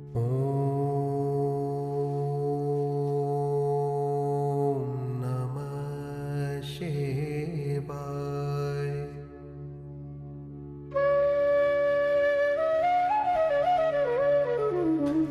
ॐ नमः शिवाय।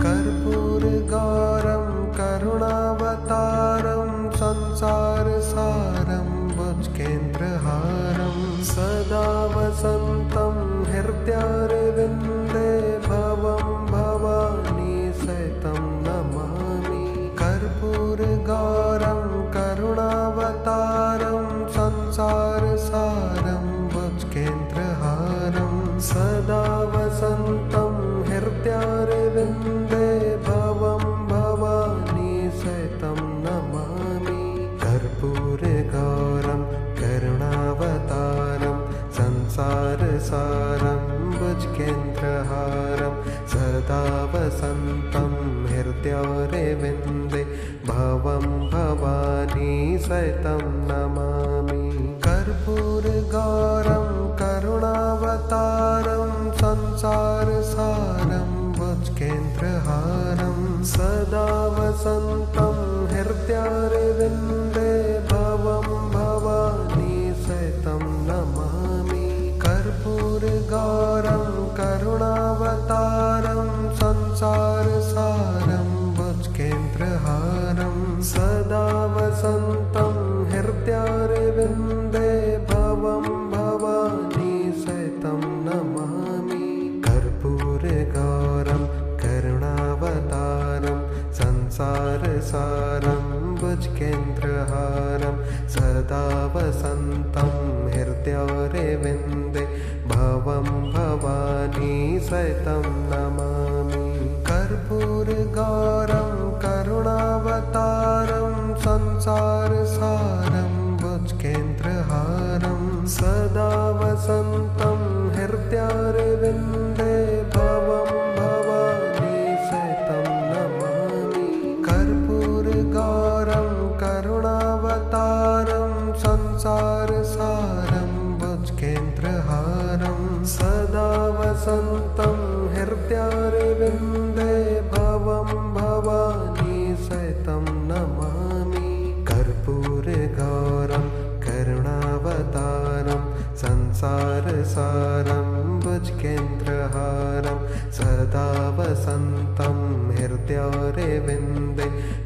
कर्पूरगौरं करुणावतारं संसारसारं भुजगेन्द्रहारं सदा वसन्तं हृदयारविन्दे भवं भवानी सहितं नमामि। कर्पूरगौरं करुणावतारं संसारसारं भुजगेन्द्रहारं सदा वसन्तं हृदयारविन्दे भवं भवानी सहितं नमामि। कर्पूरगौरं करुणावतारं संसारसारं भुजगेन्द्रहारं सदा वसन्तं हृदयारविन्दे भवं भवानी सहितं नमामि। कर्पूरगौरं करुणावतारं संसारसारं भुजगेन्द्रहारं सदा वसन्तं हृदयारविन्दे भवं भवानी सहितं नमामि। कर्पूरगौरं करुणावतारं संसारसारं भुजगेन्द्रहारं सदा वसन्तं हृदयारविन्दे भवं भवानी सहितं नमामि। कर्पूरगौरं करुणावतारं संसारसारं भुजगेन्द्रहारं सदा वसन्तं हृदयारविन्दे भवं भवानी सहितं नमामि। कर्पूरगौरं करुणावतारं संसारसारं भुजगेन्द्रहारं सदा वसन्तं हृदयारविन्दे भवं भवानी सहितं नमामि। कर्पूरगौरं करुणावतारं संसारसारं भुजगेन्द्रहारं सदा वसन्तं हृदयारविन्दे भवं भवानी सहितं नमामि। कर्पूरगौरं करुणावतारं संसारसारं भुजगेन्द्रहारं सदा वसन्तं हृदयारविन्दे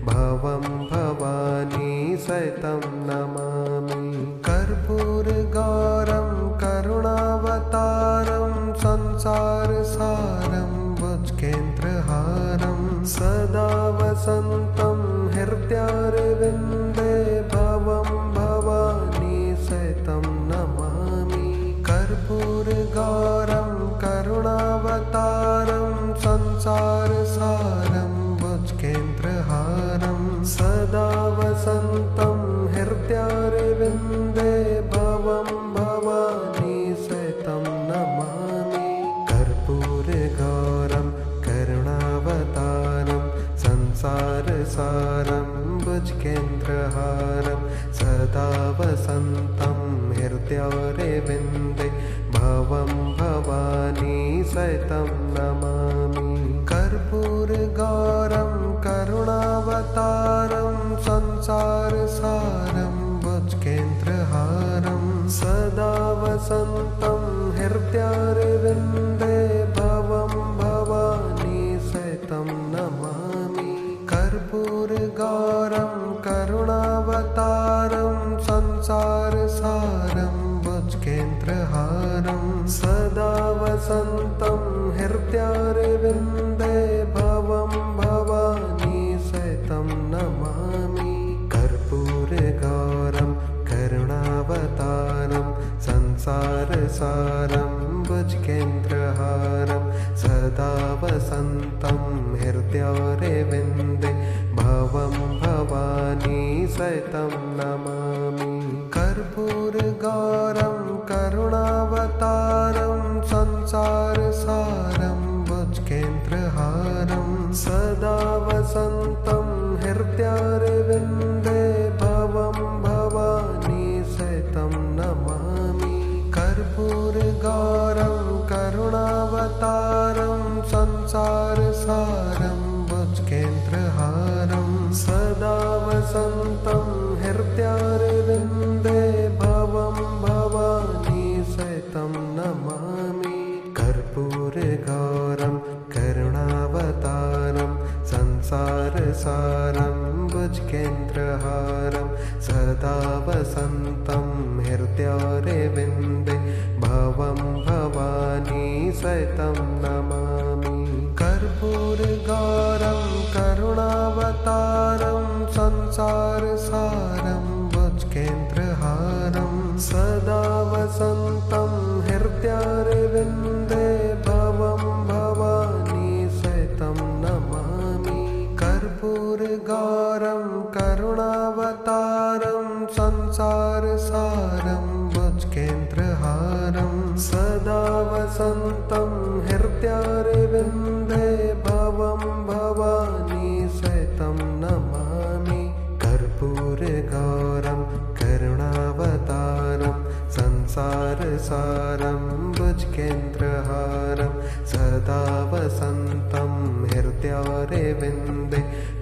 भवं भवानी सहितं नमामि। कर्पूरगौरं करुणावतारं संसारसारं भुजगेन्द्रहारं सदा वसन्तं हृदयारविन्दे भवं भवानी सहितं नमामि। कर्पूरगौरं करुणावतारं संसारसारं भुजगेन्द्रहारं सदा वसन्तं हृदयारविन्दे भवं भवानी सहितं नमामि। कर्पूरगौरं करुणावतारं संसारसारं भुजगेन्द्रहारं सदा वसन्तं हृदयारविन्दे भवं भवानी सहितं नमामि। कर्पूरगौरं करुणावतारं संसारसारं भुजगेन्द्रहारं सदा वसन्तं हृदयारविन्दे भवं भवानी सहितं नमामि। कर्पूरगौरं करुणावतारं संसारसारं भुजगेन्द्रहारं सदा वसन्तं हृदयारविन्दे भवं भवानी सहितं नमामि। कर्पूरगौरं करुणावतारं संसारसारं भुजगेन्द्रहारं सदा वसन्तं हृदयारविन्दे भवं भवानी सहितं नमामि। कर्पूरगौरं करुणावतारं संसारसारं भुजगेन्द्रहारं सदा वसन्तं हृदयारविन्दे भवं भवानी सहितं नमामि। कर्पूरगौरं करुणावतारं संसारसारं सहितं नमामि कर्पूरगौरं करुणावतारं संसारसारं भुजगेन्द्रहारं सदा वसन्तं हृदयारविन्दे भवं भवानी सहितं नमामि कर्पूरगौरं करुणावतारं संसारसारं भुजगेन्द्रहारं सदा वसन्तं हृदयारविन्दे भवं भवानी सहितं नमामि कर्पूरगौरं करुणावतारं संसारसारं भुजगेन्द्रहारं सदा वसन्तं हृदयारविन्दे भवं भवानी सहितं नमामि कर्पूरगौरं करुणावतारं संसारसारं भुजगेन्द्रहारं सदा वसन्तं हृदयारविन्दे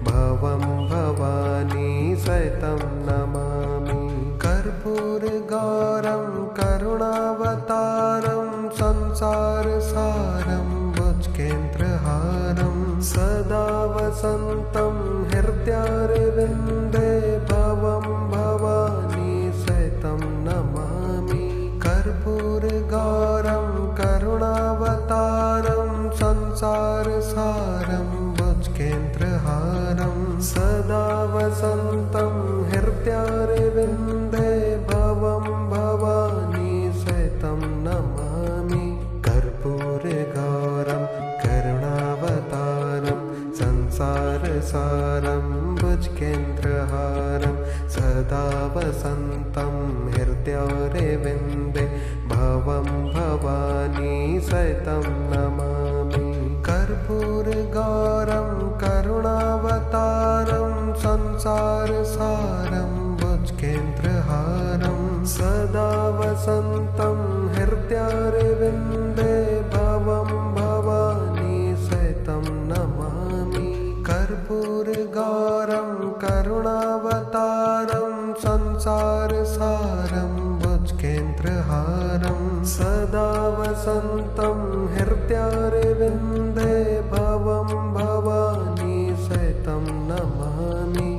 भवं भवानी सहितं नमामि कर्पूरगौरं करुणावतारं संसारसारं भुजगेन्द्रहारं सदा वसन्तं हृदयारविन्दे भवं भवानी सहितं नमामि कर्पूरगौरं करुणावतारं संसारसारं भुजगेन्द्रहारं सदा वसन्तं हृदयारविन्दे भवं भवानी सहितं नमामि कर्पूरगौरं करुणावतारं संसारसारं भुजगेन्द्रहारं सदा वसन्तं हृदयारविन्दे भवं भवानी सहितं नमामि कर्पूरगौरं करुणावतारं संसारसारं भुजगेन्द्रहारं सदा वसन्तं हृदयारविन्दे भवं भवानी सहितं नमामि कर्पूरगौरं करुणावतारं संसारसारं भुजगेन्द्रहारं सदा वसन्तं हृदयारविन्दे भवं भवानी सहितं नमामि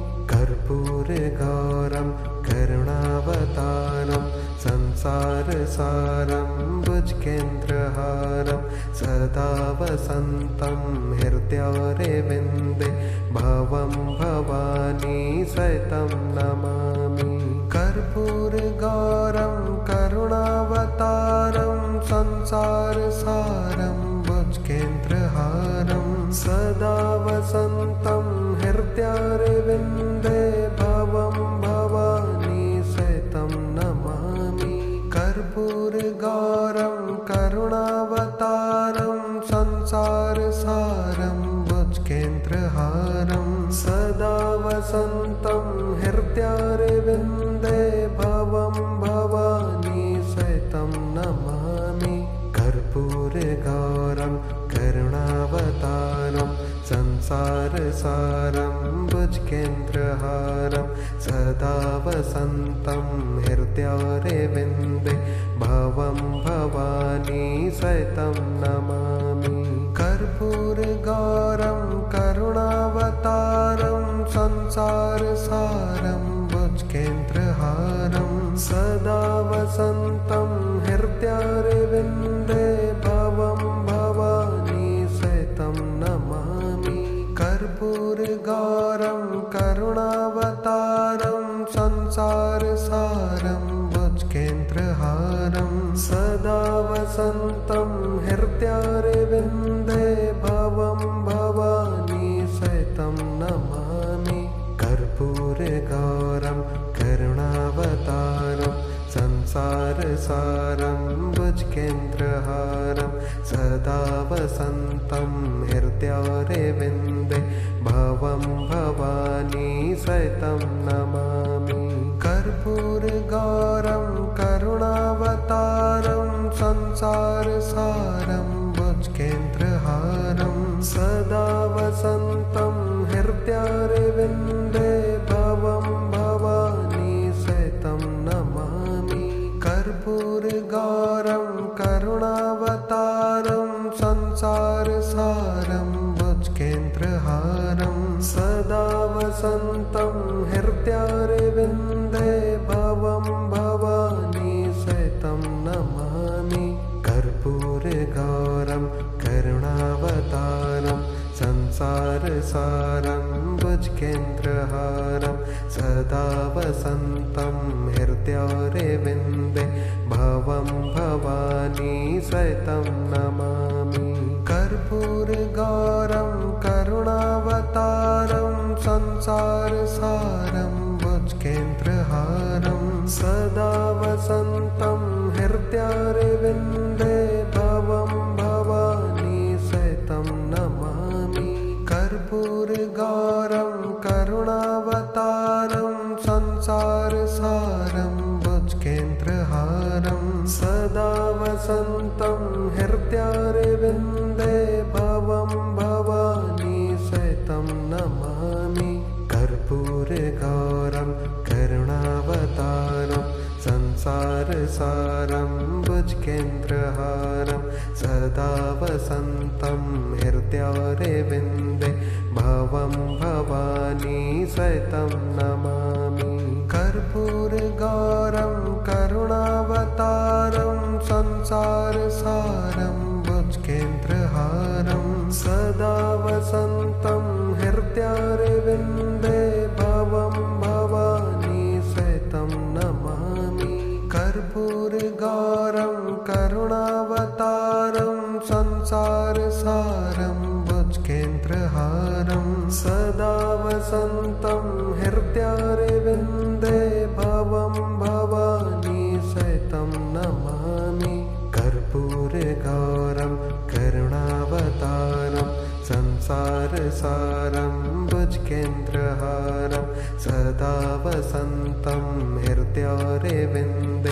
कर्पूरगौरं करुणावतारं संसारसारं भुजगेन्द्रहारं सदा वसन्तं हृदयारविन्दे भवं भवानी सहितं नमामि कर्पूरगौरं करुणावतारं संसारसारं भुजगेन्द्रहारं सदा वसन्तं हृदयारविन्दे भवं भवानी सहितं नमामि कर्पूरगौरं करुणावतारं संसारसारं भुजगेन्द्रहारं सदा वसन्तं हृदयारविन्दे भवं भवानी सहितं नमामि कर्पूरगौरं करुणावतारं संसारसारं भुजगेन्द्रहारं सदा वसन्तं हृदयारविन्दे भवं भवानी सहितं नमामि कर्पूरगौरं करुणावतारं संसारसारं भुजगेन्द्रहारं सदा वसन्तं हृदयारविन्दे भवं भवानी सहितं नमामि कर्पूरगौरं करुणावतारं संसारसारं भुजगेन्द्रहारं सदा वसन्तं हृदयारविन्दे भवं भवानी सहितं नमामि कर्पूरगौरं करुणावतारं संसारसारं भुजगेन्द्रहारं सदा वसन्तं हृदयारविन्दे भवं भवानी सहितं नमामि कर्पूरगौरं करुणावतारं संसारसारं भुजगेन्द्रहारं सदा वसन्तं हृदयारविन्दे भवं भवानी सहितं नमामि कर्पूरगौरं करुणावतारं संसारसारं भुजगेन्द्रहारं सदा वसन्तं हृदयारविन्दे भवं भवानी सहितं नमामि कर्पूरगौरं करुणावतारं संसारसारं भुजगेन्द्रहारं सदा वसन्तं हृदयारविन्दे भवं भवानी सहितं नमामि कर्पूरगौरं करुणावतारं संसारसारं भुजगेन्द्रहारं सदा वसन्तं हृदयारविन्दे भवं भवानी सहितं नमामि कर्पूरगौरं करुणावतारं संसारसारं भुजगेन्द्रहारं सदा वसन्तं हृदयारविन्दे भवं भवानी सहितं नमामि कर्पूरगौरं करुणावतारं संसारसारं भुजगेन्द्रहारं सदा वसन्तं हृदयारविन्दे भवं भवानी सहितं नमामि कर्पूरगौरं करुणावतारं संसारसारं भुजगेन्द्रहारं सदा वसन्तं हृदयारविन्दे भवं भवानी सहितं नमामि कर्पूरगौरं करुणावतारं संसारसारं भुजगेन्द्रहारं सदा वसन्तं हृदयारविन्दे भवं भवानी सहितं नमामि कर्पूरगौरं करुणावतारं संसारसारं भुजगेन्द्रहारं सदा वसन्तं हृदयारविन्दे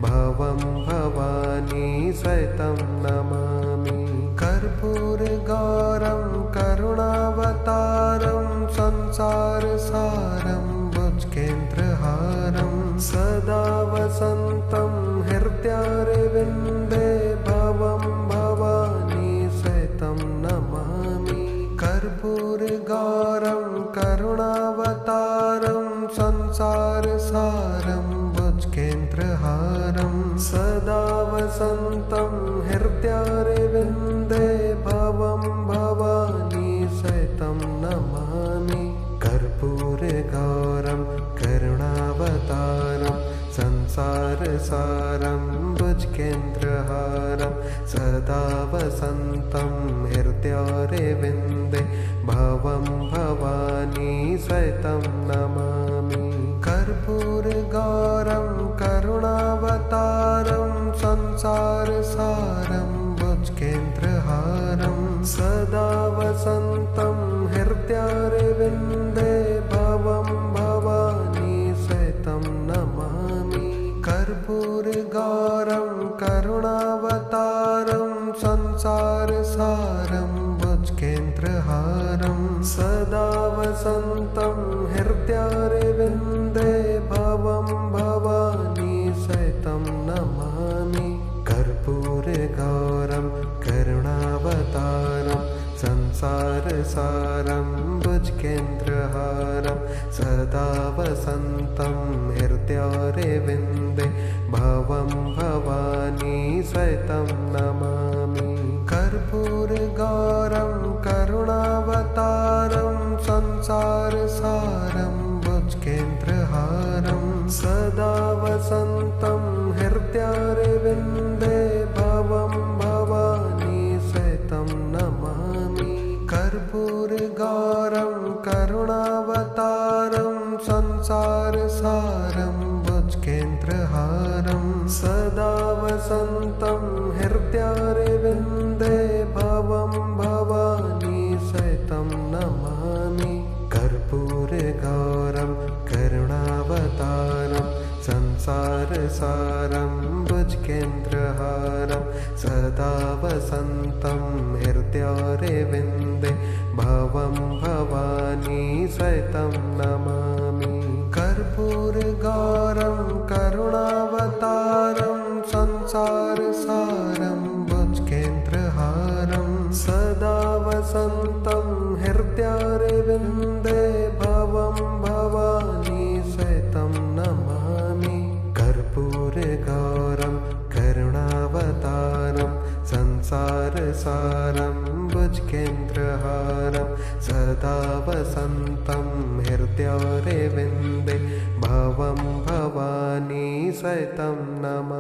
भवं भवानी सहितं नमामि कर्पूरगौरं करुणावतारं संसारसारं भुजगेन्द्रहारं सदा वसन्तं हृदयारविन्दे भवं भवानी सहितं नमामि कर्पूरगौरं करुणावतारं संसारसारं भुजगेन्द्रहारं सदा वसन्तं हृदयारविन्दे भवं भवानी सहितं नमामि कर्पूरगौरं करुणावतारं संसारसारं भुजगेन्द्रहारं सदा वसन्तं हृदयारविन्दे भवं भवानी सहितं नमामि कर्पूरगौरं करुणावतारं संसारसारं भुजगेन्द्रहारं सदा वसन्तं हृदयारविन्दे भवं भवानी सहितं नमामि कर्पूरगौरं करुणावतारं संसारसारं भुजगेन्द्रहारं सदा वसन्तं हृदयारविन्दे भवं भवानी सहितं नमामि कर्पूरगौरं करुणावतारं संसारसारं भुजगेन्द्रहारं सदा वसन्तं हृदयारविन्दे भवं भवानी सहितं नमामि कर्पूरगौरं करुणावतारं संसारसारं भुजगेन्द्रहारं सदा वसन्तं हृदयारविन्दे भवं भवानी सहितं नमामि कर्पूरगौरं करुणावतारं संसारसारं भुजगेन्द्रहारं सदा वसन्तं हृदयारविन्दे भवं भवानी सहितं नमामि कर्पूरगौरं करुणावतारं संसारसारं भुजगेन्द्रहारं सदा वसन्तं हृदयारविन्दे भवं भवानी सहितं नमामि कर्पूरगौरं करुणावतारं संसारसारं वसन्तं हृदयारविन्दे भवं भवानी सहितं नमामि।